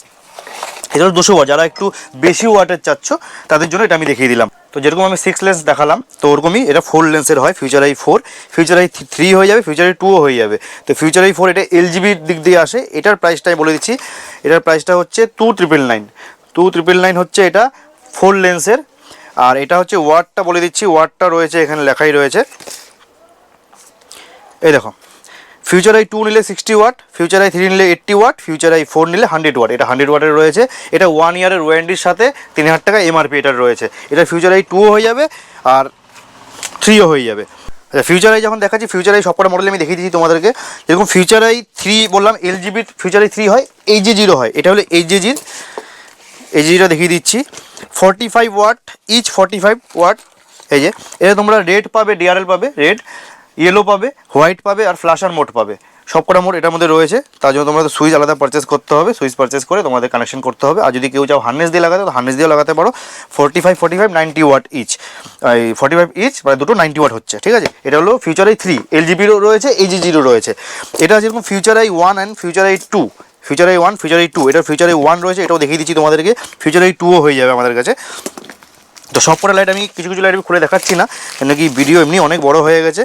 এটা হলো 200 ওয়াট, যারা একটু বেশি ওয়াটের চাচ্ছ তাদের জন্য এটা আমি দেখিয়ে দিলাম। তো যেরকম আমি 6 লেন্স দেখালাম, তো ওরকমই এটা 4 লেন্সের হয়। ফিউচার আই 4, ফিউচার আই 3 হয়ে যাবে, ফিউচার আই 2ও হয়ে যাবে। তো ফিউচার আই 4 এটা এলজিবির দিক দিয়ে আসে। এটার প্রাইসটা আমি বলে দিচ্ছি, এটার প্রাইসটা হচ্ছে 2999 হচ্ছে এটা 4 লেন্সের। আর এটা হচ্ছে ওয়াটটা বলে দিচ্ছি, ওয়াটটা রয়েছে এখানে লেখাই রয়েছে, এই দেখো। ফিউচার আই 2 নিলে 60 ওয়াট, ফিউচার আই 3 নিলে 80 ওয়াট, ফিউচার আই 4 নিলে 100 ওয়াট। এটা 100 ওয়াটের রয়েছে। এটা 1 ইয়ারের ওয়ারেন্টির সাথে 3000 টাকা এমআরপি এটার রয়েছে। এটা ফিউচার আই 2ও হয়ে যাবে আর 3ও হয়ে যাবে। আচ্ছা, ফিউচার আই যখন দেখাচ্ছি, ফিউচার আই সবকটা মডেল আমি দেখিয়ে দিচ্ছি তোমাদেরকে। যেরকম ফিউচার আই 3 বললাম এলজিবির, ফিউচার আই 3 হয়, এইচজে0 হয়। এটা হলো এইচজেটা দেখিয়ে দিচ্ছি, 45 ওয়াট ইচ, 45 ওয়াট। এই যে এটা তোমরা রেড পাবে, ডিআরএল পাবে, রেড ইয়েলো পাবে, হোয়াইট পাবে আর ফ্ল্যাশার মোড পাবে। সবকটা মোড এটার মধ্যে রয়েছে। তার জন্য তোমাদের সুইচ আলাদা পারচেস করতে হবে, সুইচ পারচেস করে তোমাদের কানেকশন করতে হবে। আর যদি কেউ চাও হার্নেস দিয়ে লাগাতে তো হার্নেস দিয়েও লাগাতে পারো। 45 90 ওয়াট ইচ, এই 45 ইচ মানে দুটো 90 ওয়াট হচ্ছে, ঠিক আছে। এটা হলো ফিউচার আই 3, এলজিবিরও রয়েছে, এইচজে0 রয়েছে। এটা যেরকম future I 1 and future Eye 2, future I 1 future Eye 2, এটা ফিউচার আই 1 রয়েছে, এটাও দেখিয়ে দিচ্ছি তোমাদেরকে। ফিউচার আই 2ও হয়ে যাবে আমাদের কাছে। তো সবকটা লাইট আমি কিছু লাইট আমি খুলে দেখাচ্ছি না, কেন কি ভিডিও এমনি অনেক বড় হয়ে গেছে।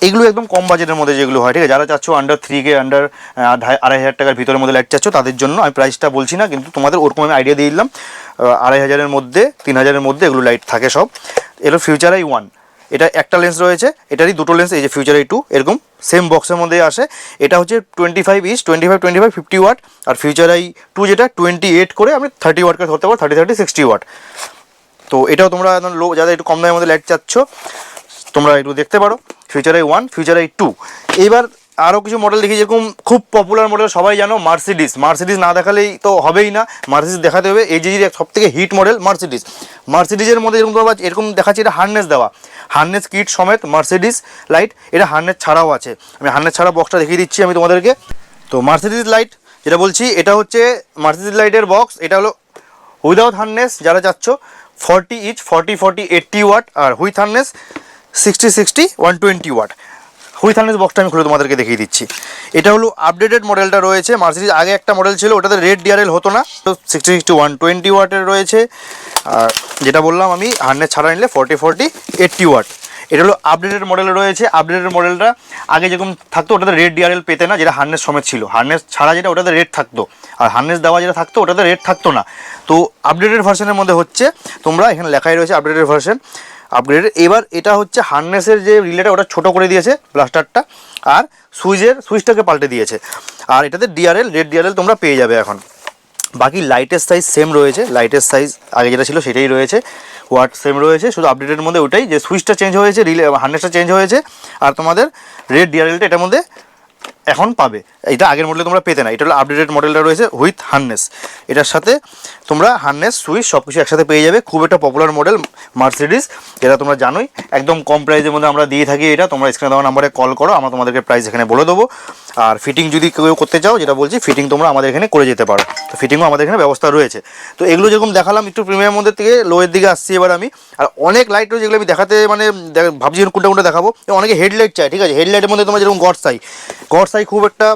এগুলো একদম কম বাজেটের মধ্যে যেগুলো হয়, ঠিক আছে। যারা চাচ্ছ আন্ডার 3K, আন্ডার 2500 টাকার ভিতরের মধ্যে লাইট চাচ্ছ তাদের জন্য আমি প্রাইসটা বলছি না, কিন্তু তোমাদের ওরকম আমি আইডিয়া দিয়ে দিলাম। 2500-এর মধ্যে 3000-এর মধ্যে এগুলো লাইট থাকে সব। এগুলো ফিউচার আই 1, এটা একটা লেন্স রয়েছে, এটারই দুটো লেন্স, এই যে ফিউচার আই 2 এরকম সেম বক্সের মধ্যে আসে। এটা হচ্ছে 25 ইচ, 25 50 ওয়াট। আর ফিউচার আই 2 যেটা 28 করে আমি 30 ওয়াটকে ধরতে পারো, 30 60 ওয়াট। তো এটাও তোমরা লো, যারা একটু কম দামের মধ্যে লাইট চাচ্ছ তোমরা একটু দেখতে পারো। Future I 1, future Eye 2। এইবার আরও কিছু মডেল দেখি, যেরকম খুব পপুলার মডেল সবাই জানো মার্সিডিজ না দেখালেই তো হবেই না, মার্সিডিজ দেখাতে হবে। এইচজের সব থেকে হিট মডেল মার্সিডিজের মধ্যে যেরকম তোমরা এরকম দেখাচ্ছি, এটা হার্নেস দেওয়া, হার্নেস কিট সমেত মার্সিডিজ লাইট। এটা হার্নেস ছাড়াও আছে, আমি হার্নেস ছাড়া বক্সটা দেখিয়ে দিচ্ছি আমি তোমাদেরকে। তো মার্সিডিজ লাইট যেটা বলছি, এটা হচ্ছে মার্সিডিজ লাইটের বক্স। এটা হলো উইদাউট হার্নেস যারা চাচ্ছ 40 ইচ, 40 80 ওয়াট। আর with harness 60 120 watt. With harness বক্সটা আমি খুলে তোমাদেরকে দেখিয়ে দিচ্ছি। এটা হলো আপডেটেড মডেলটা রয়েছে মার্সিডিজ। আগে একটা মডেল ছিল, ওটাতে রেড ডিআরএল হতো না, তো 60 120 ওয়াটের রয়েছে। আর যেটা বললাম আমি হার্নেস ছাড়া নিলে 40 80 ওয়াট। এটা হলো আপডেটেড মডেল রয়েছে। আপডেটেড মডেলটা আগে যেরকম থাকতো ওটাতে রেড ডিআরএল পেতে না, যেটা হার্নেস সমেত ছিল। হার্নেস ছাড়া যেটা ওটাতে রেড থাকতো, আর হার্নেস দেওয়া যেটা থাকতো ওটাতে রেড থাকতো না। তো আপডেটেড ভার্সনের মধ্যে হচ্ছে, তোমরা এখানে লেখাই রয়েছে আপডেটেড ভার্সন, আপগ্রেডেড। এবার এটা হচ্ছে হার্নেসের যে রিলেটা ওটা ছোটো করে দিয়েছে ব্লাস্টারটা, আর সুইচটাকে পাল্টে দিয়েছে। আর এটাতে ডিআরএল, রেড ডিআরএল তোমরা পেয়ে যাবে এখন। বাকি লাইটের সাইজ সেম রয়েছে, লাইটের সাইজ আগে যেটা ছিল সেটাই রয়েছে, ওয়াট সেম রয়েছে, শুধু আপডেটের মধ্যে ওটাই যে সুইচটা চেঞ্জ হয়েছে, হার্নেসটা চেঞ্জ হয়েছে। আর তোমাদের রেড ডিআরএলটা এটার মধ্যে এখন পাবে, এটা আগের মডেলে তোমরা পেতে না। এটা হলো আপডেটেড মডেলটা রয়েছে উইথ হার্নেস। এটার সাথে তোমরা হার্নেস সুইচ সব কিছু একসাথে পেয়ে যাবে। খুব একটা পপুলার মডেল মার্সিডিজ, যেটা তোমরা জানোই একদম কম প্রাইসের মধ্যে আমরা দিয়ে থাকি। এটা তোমরা স্ক্রিনে দেওয়া নাম্বারে কল করো, আমরা তোমাদেরকে প্রাইস এখানে বলে দেবো। আর ফিটিং যদি কেউ করতে চাও, যেটা বলছি ফিটিং তোমরা আমাদের এখানে করে যেতে পারো, তো ফিটিংও আমাদের এখানে ব্যবস্থা রয়েছে। তো এগুলো যেরকম দেখালাম একটু প্রিমিয়াম মধ্যে থেকে লোয়ের দিকে আসছি এবার আমি। আর অনেক লাইট রয়েছে যেগুলো আমি দেখাতে মানে ভাবছি কোনটা দেখাবো। অনেকে হেডলাইট চাই, ঠিক আছে। হেডলাইটের মধ্যে তোমার যেরকম গডসাই খুব একটা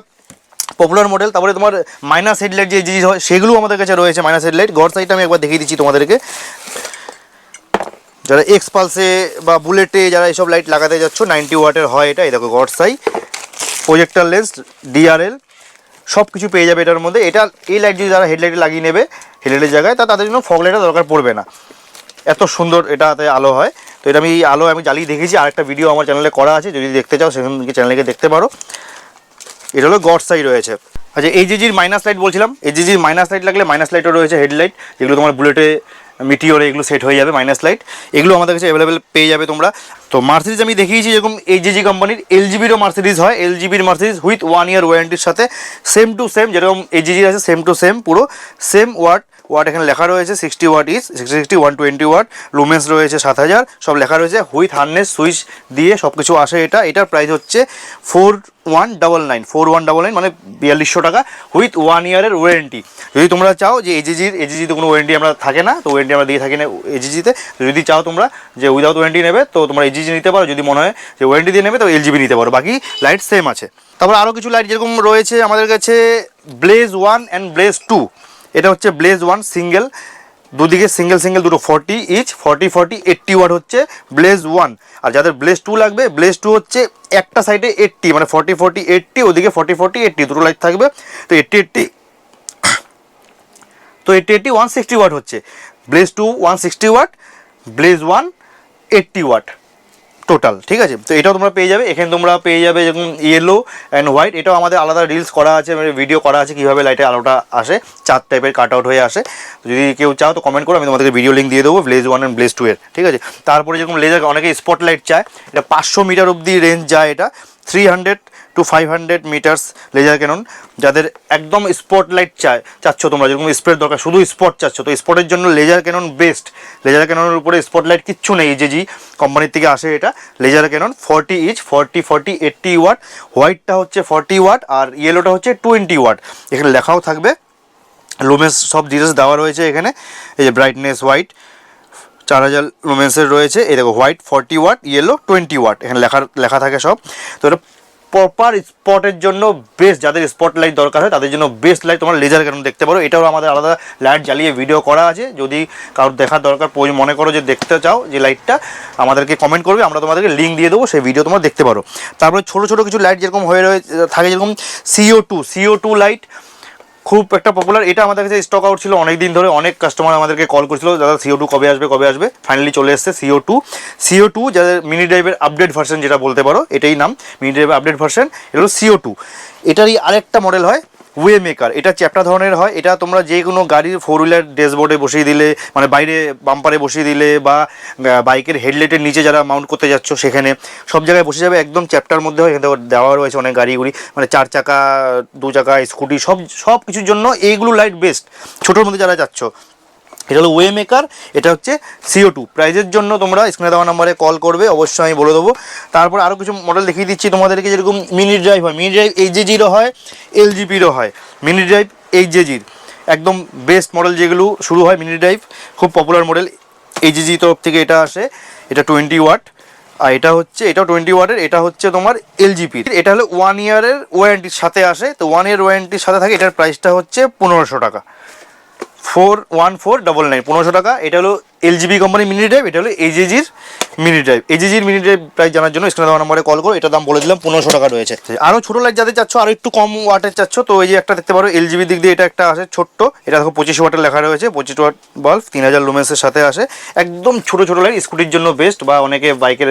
পপুলার মডেল। তারপরে তোমার মাইনাস হেডলাইট যে জিনিস হয় সেগুলো আমাদের কাছে রয়েছে। মাইনাস হেডলাইট গডসাইটা আমি একবার দেখিয়ে দিচ্ছি তোমাদেরকে। যারা এক্সপালসে বা বুলেটে যারা এইসব লাইট লাগাতে যাচ্ছ, 90 ওয়াটের হয় এটা। এই দেখো গডসাই, প্রজেক্টর লেন্স, ডিআরএল সব কিছু পেয়ে যাবে এটার মধ্যে। এটা এই লাইট যদি যারা হেডলাইটে লাগিয়ে নেবে হেডলাইটের জায়গায়, তাদের জন্য ফগ লাইটের দরকার পড়বে না। এত সুন্দর এটাতে আলো হয়। তো এটা আমি আলো আমি জ্বালিয়ে দেখেছি, আরেকটা ভিডিও আমার চ্যানেলে করা আছে, যদি দেখতে চাও সেখান থেকে চ্যানেলে দেখতে পারো। এটা হলো গড সাইড রয়েছে। আচ্ছা এইচজিজির মাইনাস লাইট বলছিলাম, এইচজিজির মাইনাস লাইট লাগলে মাইনাস লাইটও রয়েছে, হেডলাইট যেগুলো তোমার বুলেটে মিটিওরে এগুলো সেট হয়ে যাবে মাইনাস লাইট, এগুলো আমাদের কাছে অ্যাভেলেবেল পেয়ে যাবে তোমরা। তো মার্সিডিজ আমি দেখিয়েছি যেরকম এইচজিজি কোম্পানির এলজিবিরও মার্সিডিজ হয়, এলজিবির মার্সিডিজ উইথ 1 ইয়ার ওয়ারেন্টির সাথে সেম টু সেম যেরকম এইচজিজি আছে সেম টু সেম পুরো সেম ওয়াট এখানে লেখা রয়েছে 60 ওয়াট ইজ 60 120 ওয়াট, লুমেন্স রয়েছে 7000, সব লেখা রয়েছে উইথ হার্নেস সুইচ দিয়ে সব কিছু আসে। এটার প্রাইস হচ্ছে 4199 মানে 4200 টাকা উইথ 1 ইয়ারের ওয়ারেন্টি। যদি তোমরা চাও যে এজিজিতে কোনো ওয়ারেন্টি আমরা থাকে না, তো ওয়ারেন্টি আমরা দিয়ে থাকি না এজিজিতে, যদি চাও তোমরা যে উইদাউট ওয়ারেন্টি নেবে তো তোমরা এজিজি নিতে পারো, যদি মনে হয় যে ওয়ারেন্টি দিয়ে নেবে তো এলজিবি নিতে পারো, বাকি লাইট সেম আছে। তারপর আরও কিছু লাইট যেরকম রয়েছে আমাদের কাছে ব্লেজ 1 অ্যান্ড ব্লেজ 2। এটা হচ্ছে ব্লেজ 1 সিঙ্গেল, দুদিকে সিঙ্গেল দুটো 40 ইচ 40 80 ওয়াট হচ্ছে ব্লেজ 1। আর যাদের ব্লেজ 2 লাগবে, ব্লেজ 2 হচ্ছে একটা সাইডে 80 মানে 40 80, ওদিকে 40 80 দুটো লাইট থাকবে। তো 80 160 ওয়াট হচ্ছে Blaze 2 160 watt, Blaze 1 80 watt total, ঠিক আছে। তো এটাও তোমরা পেয়ে যাবে এখানে, তোমরা পেয়ে যাবে যেরকম ইয়েলো অ্যান্ড হোয়াইট। এটাও আমাদের আলাদা রিলস করা আছে, মানে ভিডিও করা আছে কীভাবে লাইটের আলোটা আসে, 4 টাইপের কাট আউট হয়ে আসে। যদি কেউ চাও তো কমেন্ট করো, আমি তোমাদেরকে ভিডিও লিঙ্ক দিয়ে দেবো ব্লেজ 1 অ্যান্ড ব্লেজ 2 এর, ঠিক আছে। তারপরে যেরকম লেজার অনেকে স্পটলাইট চায়, এটা 500 মিটার অবধি রেঞ্জ যায়, এটা 300 to 500 মিটার্স লেজার ক্যানন। যাদের একদম স্পটলাইট চাচ্ছ তোমরা, যেরকম স্পট দরকার, শুধু স্পট চাচ্ছ, তো স্পটের জন্য লেজার ক্যানন বেস্ট। লেজার ক্যাননের উপরে স্পটলাইট কিচ্ছু নেই, এইচজি কোম্পানির থেকে আসে এটা লেজার ক্যানন 40 ইচ 40 80 ওয়াট, হোয়াইটটা হচ্ছে 40 ওয়াট আর ইয়েলোটা হচ্ছে 20 ওয়াট। এখানে লেখাও থাকবে, লুমেন্স সব ডিটেলস দেওয়া রয়েছে এখানে। এই যে ব্রাইটনেস হোয়াইট 4000 লুমেন্সের রয়েছে, এই দেখো হোয়াইট 40 ওয়াট, ইয়েলো 20 ওয়াট, এখানে লেখা থাকে সব। তো এটা প্রপার স্পটের জন্য বেস্ট, যাদের স্পট লাইট দরকার হয় তাদের জন্য বেস্ট লাইট তোমরা লেজার ক্যানন দেখতে পারো। এটাও আমাদের আলাদা লাইট জ্বালিয়ে ভিডিও করা আছে, যদি কারোর দেখার দরকার মনে করো যে দেখতে চাও যে লাইটটা, আমাদেরকে কমেন্ট করবে, আমরা তোমাদেরকে লিঙ্ক দিয়ে দেবো, সেই ভিডিও তোমরা দেখতে পারো। তারপরে ছোটো কিছু লাইট যেরকম হয়ে থাকে, যেরকম CO2 লাইট খুব একটা পপুলার, এটা আমাদের কাছে স্টক আউট ছিল অনেক দিন ধরে, অনেক কাস্টমার আমাদেরকে কল করছিল দাদা CO2 কবে আসবে, ফাইনালি চলে এসছে CO2 যাদের মিনি ড্রাইভের আপডেট ভার্সন যেটা বলতে পারো, এটাই নাম মিনি ড্রাইভের আপডেট ভার্সন, এটা হলো CO2। এটারই আরেকটা মডেল হয় ওয়ে মেকার, এটা চ্যাপ্টা ধরনের হয়। এটা তোমরা যে কোনো গাড়ির 4 হুইলার ড্যাশবোর্ডে বসিয়ে দিলে, মানে বাইরে বাম্পারে বসিয়ে দিলে, বা বাইকের হেডলাইটের নিচে যারা মাউন্ট করতে যাচ্ছ সেখানে সব জায়গায় বসে যাবে, একদম চ্যাপ্টার মধ্যে হয়। এখানে দেওয়া রয়েছে অনেক গাড়িগুলি, মানে 4 চাকা 2 চাকা স্কুটি সব কিছুর জন্য এইগুলো লাইট বেস্ট, ছোটোর মধ্যে যারা যাচ্ছ। এটা হলো ওয়ে মেকার, এটা হচ্ছে CO2। প্রাইজের জন্য তোমরা স্ক্রিনে দেওয়া নাম্বারে কল করবে, অবশ্যই আমি বলে দেবো। তারপর আরও কিছু মডেল দেখিয়ে দিচ্ছি তোমাদেরকে, যেরকম মিনি ড্রাইভ হয়, মিনি ড্রাইভ এইচজিজিরও হয়, এলজিপিরও হয়। মিনি ড্রাইভ এইচজিজির একদম বেস্ট মডেল, যেগুলো শুরু হয় মিনি ড্রাইভ, খুব পপুলার মডেল, এইচজি তরফ থেকে এটা আসে। এটা 20 ওয়াট, আর এটাও 20 ওয়াটের, এটা হচ্ছে তোমার এলজিপির। এটা হলো 1 ইয়ারের ওয়ারেন্টির সাথে আসে, তো 1 ইয়ার ওয়ারেন্টির সাথে থাকে। এটার প্রাইসটা হচ্ছে 1500 টাকা, 41499, 1500 টাকা। এটা হলো এলজিবি কোম্পানি মিনি ড্রাইভ, এটা হলো এইচজির মিনি ড্রাইভ। এইচজির মিনি ড্রাইভ প্রাইস জানার জন্য স্ক্রিনে দেওয়া নম্বরে কল করো, এটা দাম বলে দিলাম 1500 টাকা রয়েছে। আরও ছোটো লাইট যাদের চাচ্ছ, আরও একটু কম ওয়াটের চাচ্ছ, তো এই যে একটা দেখতে পারো এলজিবির দিক দিয়ে এটা একটা আসে ছোট্ট, এটা দেখো 25 ওয়াটের লেখা রয়েছে, 25 ওয়াট বাল্ব 3000 লুমেন্সের সাথে আসে। একদম ছোটো লাইট, স্কুটির জন্য বেস্ট, বা অনেকে বাইকের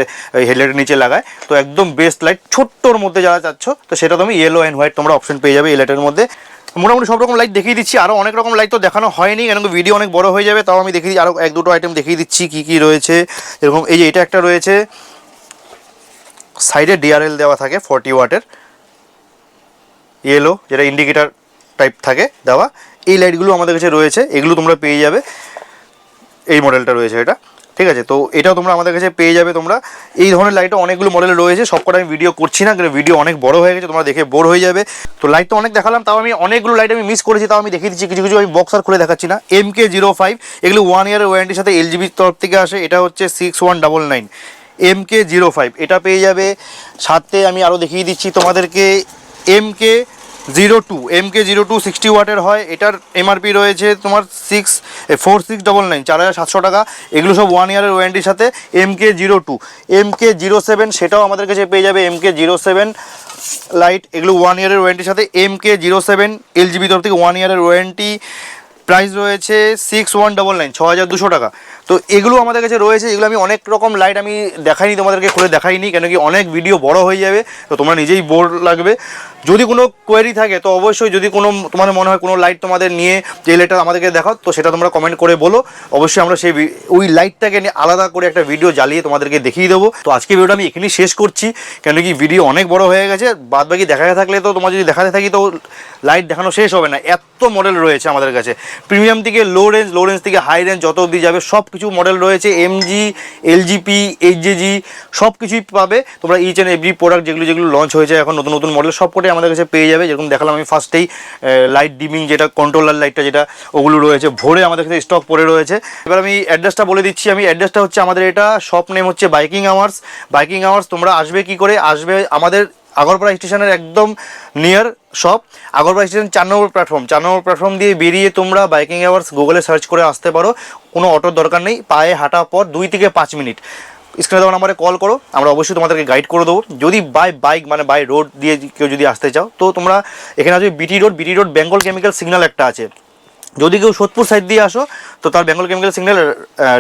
হেডলাইটের নিচে লাগায়, তো একদম বেস্ট লাইট ছোট্টোর মধ্যে যারা চাচ্ছ, তো সেটা তুমি ইয়েলো অ্যান্ড হোয়াইট তোমরা অপশন পেয়ে যাবে এই লাইটের মধ্যে। মোটামুটি সব রকম লাইট দেখিয়ে দিচ্ছি, আরও অনেক রকম লাইট তো দেখানো হয়নি, কারণ ভিডিও অনেক বড় হয়ে যাবে, তাও আমি দেখিয়ে আরও 1-2টো আইটেম দেখিয়ে দিচ্ছি কী রয়েছে। এরকম এই যে এটা একটা রয়েছে, সাইডে ডিআরএল দেওয়া থাকে 40 ওয়াটের, ইয়েলো যেটা ইন্ডিকেটার টাইপ থাকে দেওয়া, এই লাইটগুলো আমাদের কাছে রয়েছে, এগুলো তোমরা পেয়ে যাবে। এই মডেলটা রয়েছে এটা, ঠিক আছে। তো এটাও তোমরা আমাদের কাছে পেয়ে যাবে। তোমরা এই ধরনের লাইটও অনেকগুলো মডেল রয়েছে, সবকটা আমি ভিডিও করছি না, কারণ ভিডিও অনেক বড় হয়ে গেছে, তোমরা দেখে বোর হয়ে যাবে। তো লাইট তো অনেক দেখালাম, তাও আমি অনেকগুলো লাইট আমি মিস করেছি, তাও আমি দেখিয়ে দিচ্ছি কিছু আমি বক্স আর খুলে দেখাচ্ছি না। MK05, এগুলো 1 ইয়ারের ওয়ারেন্টির সাথে এলজিবির তরফ থেকে আসে, এটা হচ্ছে 6199 MK05, এটা পেয়ে যাবে। সাথে আমি আরও দেখিয়ে দিচ্ছি তোমাদেরকে MK02 60 ওয়াটের হয়, এটার এমআরপি রয়েছে তোমার 4699, 4700 টাকা। এগুলো সব 1 ইয়ারের ওয়ারেন্টির সাথে। MK07, সেটাও আমাদের কাছে পেয়ে যাবে। MK07 লাইট, এগুলো 1 ইয়ারের ওয়ারেন্টির সাথে। MK07 এলজিবি তরফ থেকে 1 ইয়ারের ওয়ারেন্টি, প্রাইস রয়েছে 6199, 6200 টাকা। তো এগুলো আমাদের কাছে রয়েছে। এগুলো আমি অনেক রকম লাইট আমি দেখাইনি, তোমাদেরকে খুলে দেখাইনি, কেন কি অনেক ভিডিও বড় হয়ে যাবে, তো তোমরা নিজেই বোর লাগবে। যদি কোনো কোয়েরি থাকে তো অবশ্যই, যদি কোনো তোমাদের মনে হয় কোনো লাইট তোমাদের নিয়ে যে লাইটটা আমাদেরকে দেখাও, তো সেটা তোমরা কমেন্ট করে বলো, অবশ্যই আমরা সেই ওই লাইটটাকে নিয়ে আলাদা করে একটা ভিডিও জ্বালিয়ে তোমাদেরকে দেখিয়ে দেবো। তো আজকে ভিডিওটা আমি এখানেই শেষ করছি, কেন কি ভিডিও অনেক বড় হয়ে গেছে। বাদ বাকি দেখাতে থাকলে তো তোমার যদি দেখাতে থাকি তো লাইট দেখানো শেষ হবে না, এত মডেল রয়েছে আমাদের কাছে। প্রিমিয়াম থেকে লো রেঞ্জ থেকে হাই রেঞ্জ যত অবধি যাবে সব কিছু মডেল রয়েছে। এমজি, এলজিপি, এইচজেজি সব কিছুই পাবে তোমরা। ইচ অ্যান্ড এভরি প্রোডাক্ট যেগুলো লঞ্চ হয়েছে এখন নতুন নতুন মডেল সব কটাই আমাদের কাছে পেয়ে যাবে। যেরকম দেখালাম আমি ফার্স্টেই লাইট ডিমিং, যেটা কন্ট্রোলার লাইটটা যেটা, ওগুলো রয়েছে ভরে আমাদের কাছে স্টক পড়ে রয়েছে। এবার আমি অ্যাড্রেসটা বলে দিচ্ছি। অ্যাড্রেসটা হচ্ছে আমাদের এটা শপ নেম হচ্ছে বাইকিং আওয়ার্স। তোমরা আসবে কি করে? আসবে আমাদের আগরপাড়া স্টেশনের একদম নিয়ার শপ, আগরপাড়া স্টেশন 4 নম্বর প্ল্যাটফর্ম দিয়ে বেরিয়ে তোমরা বাইকিং আওয়ার্স গুগলে সার্চ করে আসতে পারো। কোনো অটোর দরকার নেই, পায়ে হাঁটা পর 2 থেকে 5 মিনিট। স্ক্রিনে দেওয়া নাম্বারে কল করো, আমরা অবশ্যই তোমাদেরকে গাইড করে দেবো। যদি বাই বাইক মানে বাই রোড দিয়ে কেউ যদি আসতে চাও তো তোমরা এখানে আসবে BT road Bengal chemical signal একটা আছে। যদি কেউ সোদপুর সাইড দিয়ে আসো তো তার Bengal chemical signal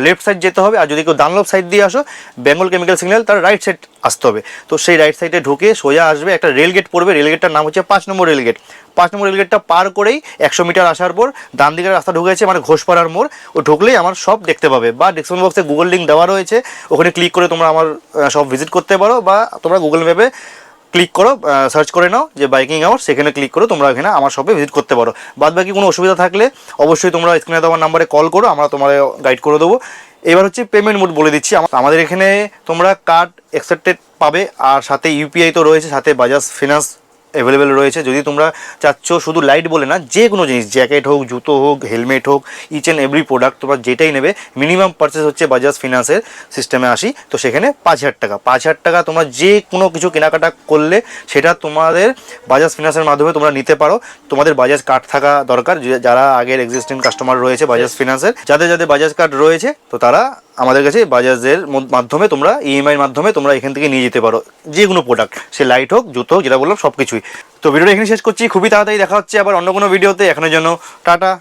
left side যেতে হবে, আর যদি কেউ দানলভ সাইড দিয়ে আসো বেঙ্গল কেমিক্যাল সিগন্যাল তার রাইট সাইড আসতে হবে। তো সেই রাইট সাইডে ঢুকে সোজা আসবে, একটা রেলগেট পড়বে, রেলগেটটার নাম হচ্ছে 5 নম্বর রেলগেট। 5 নম্বর রেলগেটটা পার করেই 100 মিটার আসার পর ডান দিকের রাস্তা ঢুকেছে, মানে ঘোষপাড়ার মোড়, ও ঢুকলেই আমার সব দেখতে পাবে। বা ডিসক্রিপশন বক্সে গুগল লিঙ্ক দেওয়া রয়েছে, ওখানে ক্লিক করে তোমরা আমার সব ভিজিট করতে পারো, বা তোমরা গুগল ম্যাপে ক্লিক করো, সার্চ করে নাও যে বাইকিং আওয়ার্স, সেখানে ক্লিক করো, তোমরা এখানে আমার শপে ভিজিট করতে পারো। বাদ বাকি কোনো অসুবিধা থাকলে অবশ্যই তোমরা স্ক্রিনে দেওয়ার নাম্বারে কল করো, আমরা তোমাদের গাইড করে দেবো। এবার হচ্ছে পেমেন্ট মোড বলে দিচ্ছি। আমাদের এখানে তোমরা কার্ড অ্যাকসেপ্টেড পাবে, আর সাথে ইউপিআই তো রয়েছে, সাথে বাজাজ ফিনান্স অ্যাভেলেবেল রয়েছে। যদি তোমরা চাচ্ছ শুধু লাইট বলে না, যে কোনো জিনিস, জ্যাকেট হোক, জুতো হোক, হেলমেট হোক, ইচ অ্যান্ড এভরি প্রোডাক্ট তোমরা যেটাই নেবে, মিনিমাম পারচেস হচ্ছে বাজাজ ফিনান্সের সিস্টেমে আসি, তো সেখানে 5,000 টাকা। 5,000 টাকা তোমরা যে কোনো কিছু কেনাকাটা করলে সেটা তোমাদের বাজাজ ফিনান্সের মাধ্যমে তোমরা নিতে পারো। তোমাদের বাজাজ কার্ড থাকা দরকার, যারা আগের এক্সিস্টিং কাস্টমার রয়েছে বাজাজ ফিনান্সের, যাদের বাজাজ কার্ড রয়েছে তো তারা আমাদের কাছে বাজাজের মাধ্যমে তোমরা ইএমআইয়ের মাধ্যমে তোমরা এখান থেকে নিয়ে যেতে পারো যে কোনো প্রোডাক্ট, সে লাইট হোক, জুতো হোক, যেটা বললাম সব কিছুই। তো ভিডিওটা এখানে শেষ করছি, খুবই তাড়াতাড়ি দেখা হচ্ছে আবার অন্য কোনো ভিডিওতে। এখনের জন্য টাটা।